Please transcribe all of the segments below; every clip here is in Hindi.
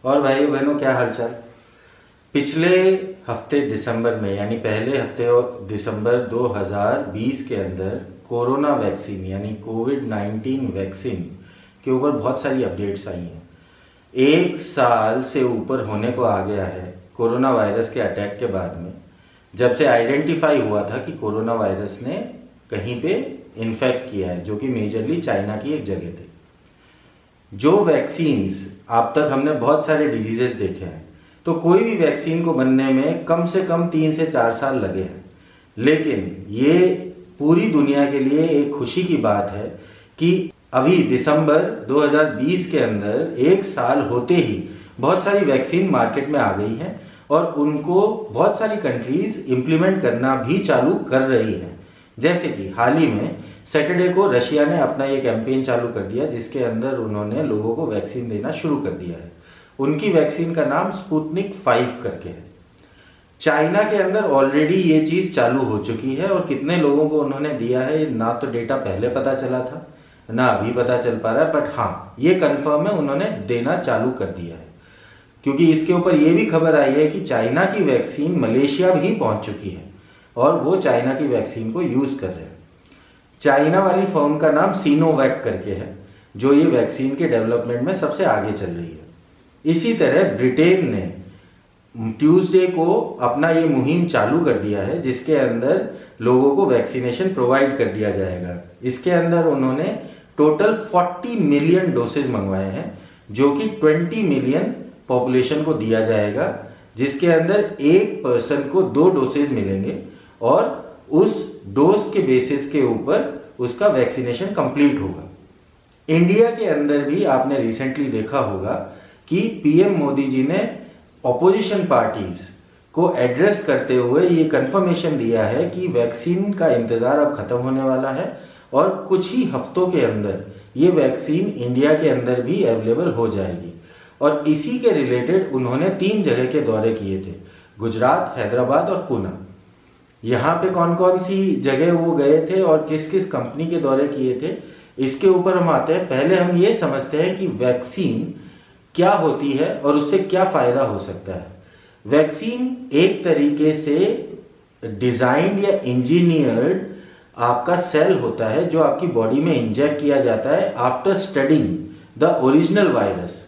और भाई बहनों, क्या हालचाल। पिछले हफ्ते दिसंबर में, यानी पहले हफ्ते और दिसंबर 2020 के अंदर कोरोना वैक्सीन यानी कोविड-19 वैक्सीन के ऊपर बहुत सारी अपडेट्स आई हैं। 1 साल से ऊपर होने को आ गया है कोरोना वायरस के अटैक के बाद में, जब से आइडेंटिफाई हुआ था कि कोरोना वायरस ने कहीं पे इन्फेक्ट किया है, जो कि मेजरली चाइना की एक जगह थी। जो वैक्सीन्स अब तक हमने बहुत सारे डिजीजेस देखे हैं, तो कोई भी वैक्सीन को बनने में कम से कम 3 से 4 साल लगे हैं। लेकिन ये पूरी दुनिया के लिए एक खुशी की बात है कि अभी दिसंबर 2020 के अंदर 1 साल होते ही बहुत सारी वैक्सीन मार्केट में आ गई हैं और उनको बहुत सारी कंट्रीज इम्प्लीमेंट करना भी चालू कर रही हैं। जैसे कि हाल ही में सैटरडे को रशिया ने अपना ये कैंपेन चालू कर दिया, जिसके अंदर उन्होंने लोगों को वैक्सीन देना शुरू कर दिया है। उनकी वैक्सीन का नाम स्पुतनिक 5 करके है। चाइना के अंदर ऑलरेडी ये चीज़ चालू हो चुकी है और कितने लोगों को उन्होंने दिया है ना तो डेटा पहले पता चला था ना अभी पता चल पा रहा है, बट हाँ ये कंफर्म है, उन्होंने देना चालू कर दिया है। क्योंकि इसके ऊपर ये भी खबर आई है कि चाइना की वैक्सीन मलेशिया भी पहुंच चुकी है और वो चाइना की वैक्सीन को यूज़ कर रहे हैं। चाइना वाली फर्म का नाम सिनोवैक करके है, जो ये वैक्सीन के डेवलपमेंट में सबसे आगे चल रही है। इसी तरह ब्रिटेन ने ट्यूसडे को अपना ये मुहिम चालू कर दिया है, जिसके अंदर लोगों को वैक्सीनेशन प्रोवाइड कर दिया जाएगा। इसके अंदर उन्होंने टोटल 40 मिलियन डोसेज मंगवाए हैं, जो कि 20 मिलियन पॉपुलेशन को दिया जाएगा, जिसके अंदर एक पर्सन को 2 डोसेज मिलेंगे और उस डोज के बेसिस के ऊपर उसका वैक्सीनेशन कंप्लीट होगा। इंडिया के अंदर भी आपने रिसेंटली देखा होगा कि पीएम मोदी जी ने ऑपोजिशन पार्टीज को एड्रेस करते हुए ये कंफर्मेशन दिया है कि वैक्सीन का इंतज़ार अब ख़त्म होने वाला है और कुछ ही हफ्तों के अंदर ये वैक्सीन इंडिया के अंदर भी अवेलेबल हो जाएगी। और इसी के रिलेटेड उन्होंने 3 जगह के दौरे किए थे, गुजरात, हैदराबाद और पुणे। यहाँ पे कौन कौन सी जगह वो गए थे और किस किस कंपनी के दौरे किए थे, इसके ऊपर हम आते हैं। पहले हम ये समझते हैं कि वैक्सीन क्या होती है और उससे क्या फ़ायदा हो सकता है। वैक्सीन एक तरीके से डिज़ाइंड या इंजीनियर्ड आपका सेल होता है, जो आपकी बॉडी में इंजेक्ट किया जाता है after studying the original virus.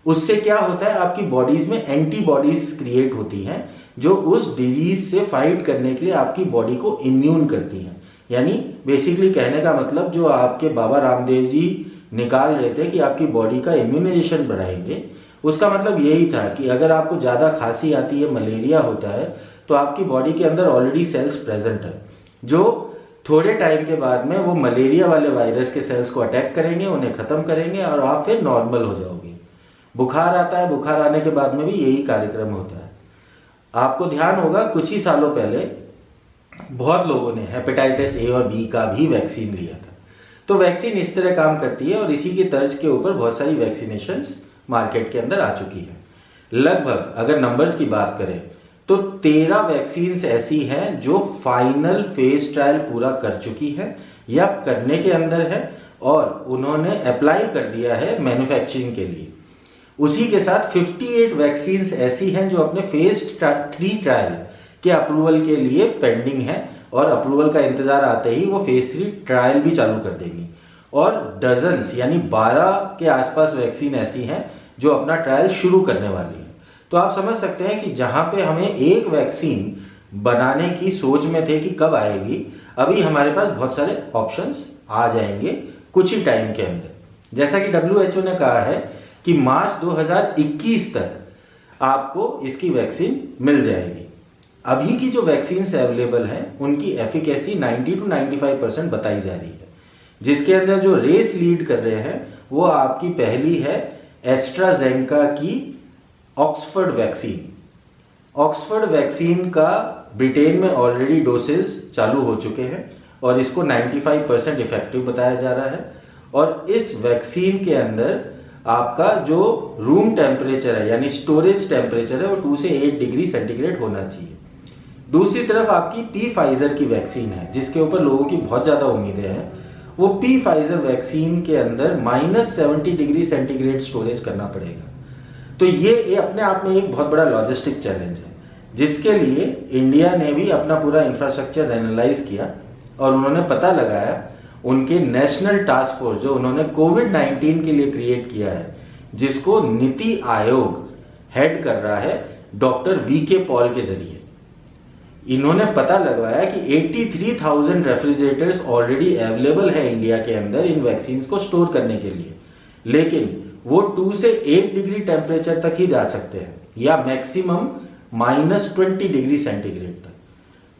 उससे क्या होता है, आपकी बॉडीज में एंटीबॉडीज क्रिएट होती हैं, जो उस डिजीज से फाइट करने के लिए आपकी बॉडी को इम्यून करती हैं। यानी बेसिकली कहने का मतलब जो आपके बाबा रामदेव जी निकाल रहे थे कि आपकी बॉडी का इम्यूनाइजेशन बढ़ाएंगे, उसका मतलब यही था कि अगर आपको ज़्यादा खांसी आती है, मलेरिया होता है, तो आपकी बॉडी के अंदर ऑलरेडी सेल्स प्रेजेंट है, जो थोड़े टाइम के बाद में वो मलेरिया वाले वायरस के सेल्स को अटैक करेंगे, उन्हें ख़त्म करेंगे और आप फिर नॉर्मल हो जाओगे। बुखार आता है, बुखार आने के बाद में भी यही कार्यक्रम होता है। आपको ध्यान होगा कुछ ही सालों पहले बहुत लोगों ने हेपेटाइटिस ए और बी का भी वैक्सीन लिया था। तो वैक्सीन इस तरह काम करती है और इसी की तर्ज के ऊपर बहुत सारी वैक्सीनेशंस मार्केट के अंदर आ चुकी है। लगभग अगर नंबर्स की बात करें तो 13 वैक्सीन्स ऐसी हैं जो फाइनल फेज ट्रायल पूरा कर चुकी है या करने के अंदर है और उन्होंने अप्लाई कर दिया है मैन्युफैक्चरिंग के लिए। उसी के साथ 58 वैक्सीन्स ऐसी हैं जो अपने फेज 3 ट्रायल के अप्रूवल के लिए पेंडिंग है और अप्रूवल का इंतजार आते ही वो फेज 3 ट्रायल भी चालू कर देंगी। और डजन्स यानी 12 के आसपास वैक्सीन ऐसी हैं जो अपना ट्रायल शुरू करने वाली है। तो आप समझ सकते हैं कि जहां पे हमें एक वैक्सीन बनाने की सोच में थे कि कब आएगी, अभी हमारे पास बहुत सारे ऑप्शंस आ जाएंगे कुछ ही टाइम के अंदर। जैसा कि WHO ने कहा है कि मार्च 2021 तक आपको इसकी वैक्सीन मिल जाएगी। अभी की जो वैक्सीन अवेलेबल हैं उनकी एफिकेसी 90 to 95% बताई जा रही है, जिसके अंदर जो रेस लीड कर रहे हैं वो आपकी पहली है एस्ट्राजेनेका की ऑक्सफोर्ड वैक्सीन। ऑक्सफोर्ड वैक्सीन का ब्रिटेन में ऑलरेडी डोसेज चालू हो चुके हैं और इसको 95% इफेक्टिव बताया जा रहा है। और इस वैक्सीन के अंदर आपका जो रूम टेम्परेचर है यानी स्टोरेज टेम्परेचर है वो 2 से 8 डिग्री सेंटीग्रेड होना चाहिए। दूसरी तरफ आपकी पी फाइजर की वैक्सीन है, जिसके ऊपर लोगों की बहुत ज़्यादा उम्मीदें हैं। वो पी फाइजर वैक्सीन के अंदर -70 डिग्री सेंटीग्रेड स्टोरेज करना पड़ेगा। तो ये अपने आप में एक बहुत बड़ा लॉजिस्टिक चैलेंज है, जिसके लिए इंडिया ने भी अपना पूरा इंफ्रास्ट्रक्चर एनालाइज किया और उन्होंने पता लगाया, उनके नेशनल टास्क फोर्स जो उन्होंने कोविड-19 के लिए क्रिएट किया है, जिसको नीति आयोग हेड कर रहा है डॉक्टर वीके पॉल के जरिए, इन्होंने पता लगवाया कि 83,000 रेफ्रिजरेटर्स ऑलरेडी अवेलेबल है इंडिया के अंदर इन वैक्सीन को स्टोर करने के लिए, लेकिन वो 2 से 8 डिग्री टेम्परेचर तक ही जा सकते हैं या मैक्सिमम -20 डिग्री सेंटीग्रेड तक।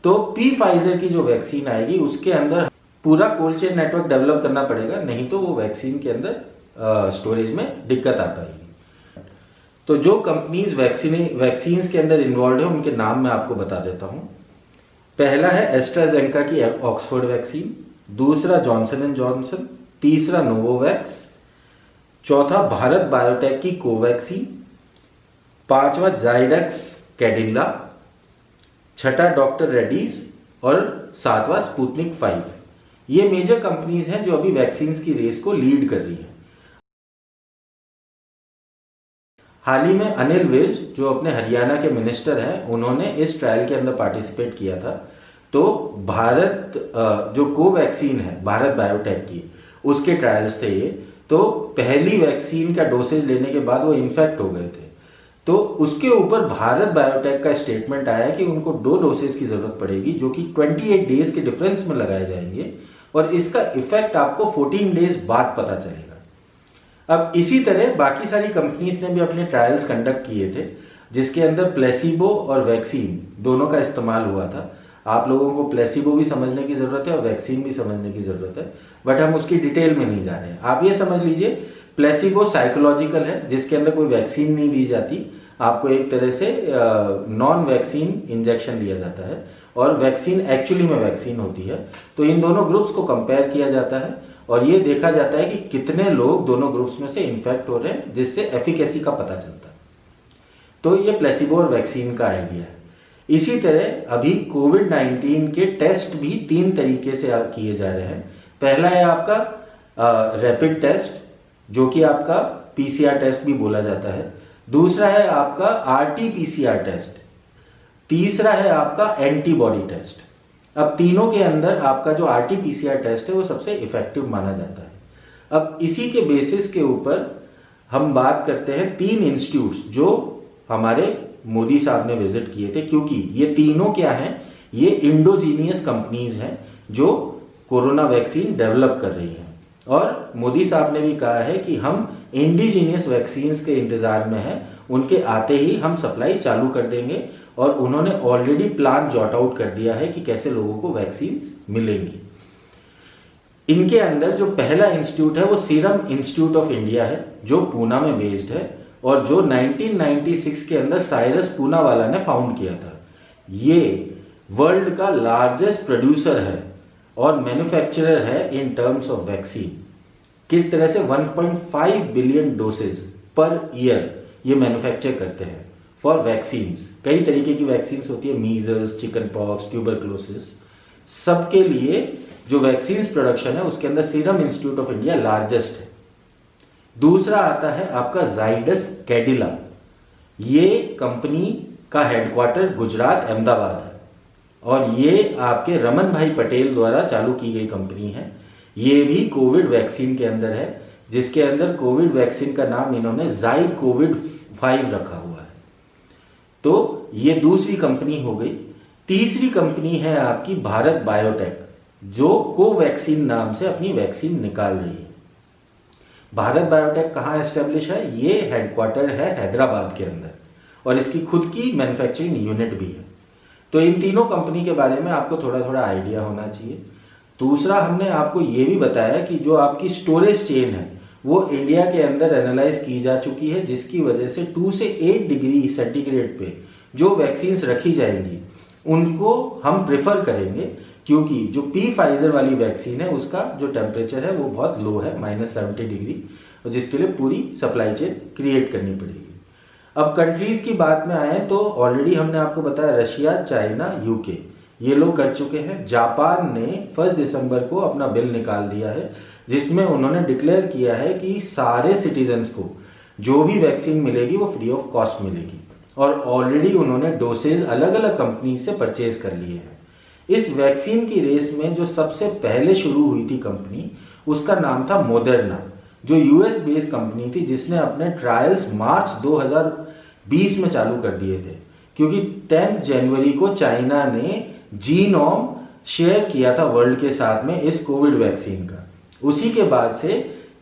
तो पी फाइजर की जो वैक्सीन आएगी उसके अंदर पूरा कोल्ड चेन नेटवर्क डेवलप करना पड़ेगा, नहीं तो वो वैक्सीन के अंदर स्टोरेज में दिक्कत आ पाएगी। तो जो कंपनीज वैक्सीन के अंदर इन्वॉल्व है उनके नाम मैं आपको बता देता हूं। पहला है एस्ट्राजेनेका की ऑक्सफोर्ड वैक्सीन, दूसरा जॉनसन एंड जॉनसन, तीसरा नोवोवैक्स, चौथा भारत बायोटेक की कोवैक्सीन, पांचवा जाइडक्स कैडिला, छठा डॉक्टर रेड्डीज और सातवां स्पुतनिक 5। ये मेजर कंपनीज हैं जो अभी वैक्सीन की रेस को लीड कर रही हैं। हाल ही में अनिल विज जो अपने हरियाणा के मिनिस्टर हैं, उन्होंने इस ट्रायल के अंदर पार्टिसिपेट किया था। तो भारत जो कोवैक्सीन है भारत बायोटेक की, उसके ट्रायल्स थे ये। तो पहली वैक्सीन का डोसेज लेने के बाद वो इन्फेक्ट हो गए थे, तो उसके ऊपर भारत बायोटेक का स्टेटमेंट आया कि उनको 2 डोसेज की जरूरत पड़ेगी, जो कि 28 डेज के डिफरेंस में लगाए जाएंगे और इसका इफेक्ट आपको 14 डेज बाद पता चलेगा। अब इसी तरह बाकी सारी कंपनीज ने भी अपने ट्रायल्स कंडक्ट किए थे, जिसके अंदर प्लेसिबो और वैक्सीन दोनों का इस्तेमाल हुआ था। आप लोगों को प्लेसिबो भी समझने की ज़रूरत है और वैक्सीन भी समझने की ज़रूरत है, बट हम उसकी डिटेल में नहीं जा रहे हैं। आप ये समझ लीजिए, प्लेसिबो साइकोलॉजिकल है, जिसके अंदर कोई वैक्सीन नहीं दी जाती, आपको एक तरह से नॉन वैक्सीन इंजेक्शन दिया जाता है, और वैक्सीन एक्चुअली में वैक्सीन होती है। तो इन दोनों ग्रुप्स को कंपेयर किया जाता है और ये देखा जाता है कि कितने लोग दोनों ग्रुप्स में से इन्फेक्ट हो रहे हैं, जिससे एफिकेसी का पता चलता है। तो ये प्लेसिबो और वैक्सीन का आइडिया है। इसी तरह अभी कोविड-19 के टेस्ट भी 3 तरीके से किए जा रहे हैं। पहला है आपका रैपिड टेस्ट, जो कि आपका पीसीआर टेस्ट भी बोला जाता है। दूसरा है आपका आरटी-पीसीआर टेस्ट। तीसरा है आपका एंटीबॉडी टेस्ट। अब तीनों के अंदर आपका जो आरटी-पीसीआर टेस्ट है वो सबसे इफेक्टिव माना जाता है। अब इसी के बेसिस के ऊपर हम बात करते हैं 3 इंस्टीट्यूट्स जो हमारे मोदी साहब ने विजिट किए थे, क्योंकि ये तीनों क्या हैं, ये इंडोजीनियस कंपनीज हैं जो कोरोना वैक्सीन डेवलप कर रही हैं। और मोदी साहब ने भी कहा है कि हम इंडिजीनियस वैक्सीन के इंतजार में हैं, उनके आते ही हम सप्लाई चालू कर देंगे। और उन्होंने ऑलरेडी प्लान जॉट आउट कर दिया है कि कैसे लोगों को वैक्सीन मिलेंगी। इनके अंदर जो पहला इंस्टीट्यूट है वो सीरम इंस्टीट्यूट ऑफ इंडिया है, जो पूना में बेस्ड है और जो 1996 के अंदर साइरस पूनावाला ने फाउंड किया था। ये वर्ल्ड का लार्जेस्ट प्रोड्यूसर है और मैन्युफैक्चरर है इन टर्म्स ऑफ वैक्सीन। किस तरह से 1.5 बिलियन डोसेज पर ईयर ये मैन्युफैक्चर करते हैं फॉर वैक्सीन्स। कई तरीके की वैक्सीन्स होती है, मीजल्स, चिकन पॉक्स, ट्यूबरक्लोसिस, सबके लिए जो वैक्सीन्स प्रोडक्शन है उसके अंदर serum institute of India largest है। दूसरा आता है आपका जाइडस कैडिला। ये कंपनी का हेडक्वार्टर गुजरात अहमदाबाद है और ये आपके रमन भाई पटेल द्वारा चालू की गई कंपनी है। ये भी कोविड वैक्सीन के अंदर है, जिसके अंदर कोविड वैक्सीन का नाम इन्होंने जाई कोविड 5 रखा हुआ है। तो ये दूसरी कंपनी हो गई। तीसरी कंपनी है आपकी भारत बायोटेक, जो कोवैक्सीन नाम से अपनी वैक्सीन निकाल रही है। भारत बायोटेक कहाँ एस्टेब्लिश है? ये हेडक्वार्टर है हैदराबाद के अंदर और इसकी खुद की मैन्युफैक्चरिंग यूनिट भी है। तो इन तीनों कंपनी के बारे में आपको थोड़ा थोड़ा आइडिया होना चाहिए। दूसरा, हमने आपको ये भी बताया कि जो आपकी स्टोरेज चेन है वो इंडिया के अंदर एनालाइज की जा चुकी है, जिसकी वजह से 2 से 8 डिग्री सेंटीग्रेड पे जो वैक्सीन्स रखी जाएंगी उनको हम प्रेफर करेंगे, क्योंकि जो पी फाइजर वाली वैक्सीन है उसका जो टेम्परेचर है वो बहुत लो है, -70 डिग्री, और जिसके लिए पूरी सप्लाई चेन क्रिएट करनी पड़ेगी। अब कंट्रीज की बात में आए तो ऑलरेडी हमने आपको बताया रशिया, चाइना, यूके ये लोग कर चुके हैं। जापान ने 1 दिसंबर को अपना बिल निकाल दिया है, जिसमें उन्होंने डिक्लेयर किया है कि सारे सिटीजन्स को जो भी वैक्सीन मिलेगी वो फ्री ऑफ कॉस्ट मिलेगी, और ऑलरेडी उन्होंने डोसेज अलग अलग कंपनी से परचेज कर लिए हैं। इस वैक्सीन की रेस में जो सबसे पहले शुरू हुई थी कंपनी, उसका नाम था मोडर्ना, जो यूएस बेस्ड कंपनी थी, जिसने अपने ट्रायल्स मार्च 2020 में चालू कर दिए थे, क्योंकि 10 जनवरी को चाइना ने जीनोम शेयर किया था वर्ल्ड के साथ में इस कोविड वैक्सीन का। उसी के बाद से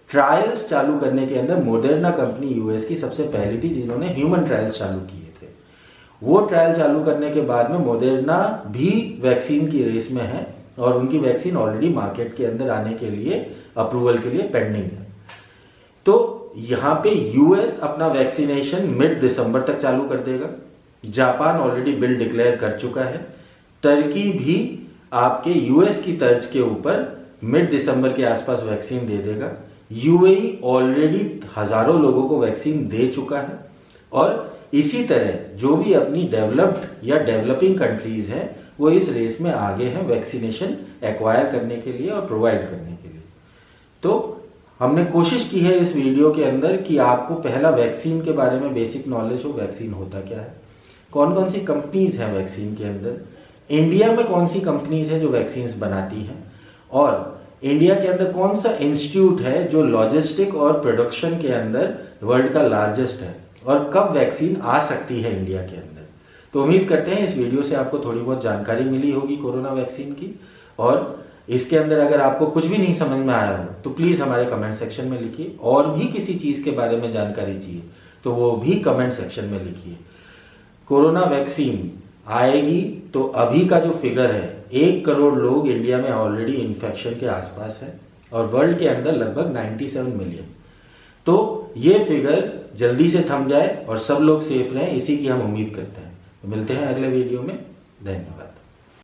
ट्रायल्स चालू करने के अंदर मोडर्ना कंपनी यूएस की सबसे पहली थी जिन्होंने ह्यूमन ट्रायल्स चालू किए थे। वो ट्रायल चालू करने के बाद में मोडर्ना भी वैक्सीन की रेस में है, और उनकी वैक्सीन ऑलरेडी मार्केट के अंदर आने के लिए अप्रूवल के लिए पेंडिंग है। तो यहाँ पे यूएस अपना वैक्सीनेशन मिड दिसंबर तक चालू कर देगा। जापान ऑलरेडी बिल डिक्लेयर कर चुका है। टर्की भी आपके यूएस की तर्ज के ऊपर मिड दिसंबर के आसपास वैक्सीन दे देगा। यूएई ऑलरेडी हजारों लोगों को वैक्सीन दे चुका है, और इसी तरह जो भी अपनी डेवलप्ड या डेवलपिंग कंट्रीज हैं वो इस रेस में आगे हैं वैक्सीनेशन एक्वायर करने के लिए और प्रोवाइड करने के लिए। तो हमने कोशिश की है इस वीडियो के अंदर कि आपको पहला वैक्सीन के बारे में बेसिक नॉलेज हो, वैक्सीन होता क्या है, कौन कौन सी कंपनीज हैं वैक्सीन के अंदर, इंडिया में कौन सी कंपनीज हैं जो वैक्सीन्स बनाती हैं, और इंडिया के अंदर कौन सा इंस्टीट्यूट है जो लॉजिस्टिक और प्रोडक्शन के अंदर वर्ल्ड का लार्जेस्ट है, और कब वैक्सीन आ सकती है इंडिया के अंदर। तो उम्मीद करते हैं इस वीडियो से आपको थोड़ी बहुत जानकारी मिली होगी कोरोना वैक्सीन की, और इसके अंदर अगर आपको कुछ भी नहीं समझ में आया हो तो प्लीज़ हमारे कमेंट सेक्शन में लिखिए, और भी किसी चीज़ के बारे में जानकारी चाहिए तो वो भी कमेंट सेक्शन में लिखिए। कोरोना वैक्सीन आएगी तो अभी का जो फिगर है 1 करोड़ लोग इंडिया में ऑलरेडी इन्फेक्शन के आसपास है, और वर्ल्ड के अंदर लगभग 97 मिलियन। तो ये फिगर जल्दी से थम जाए और सब लोग सेफ रहें, इसी की हम उम्मीद करते हैं। तो मिलते हैं अगले वीडियो में। धन्यवाद।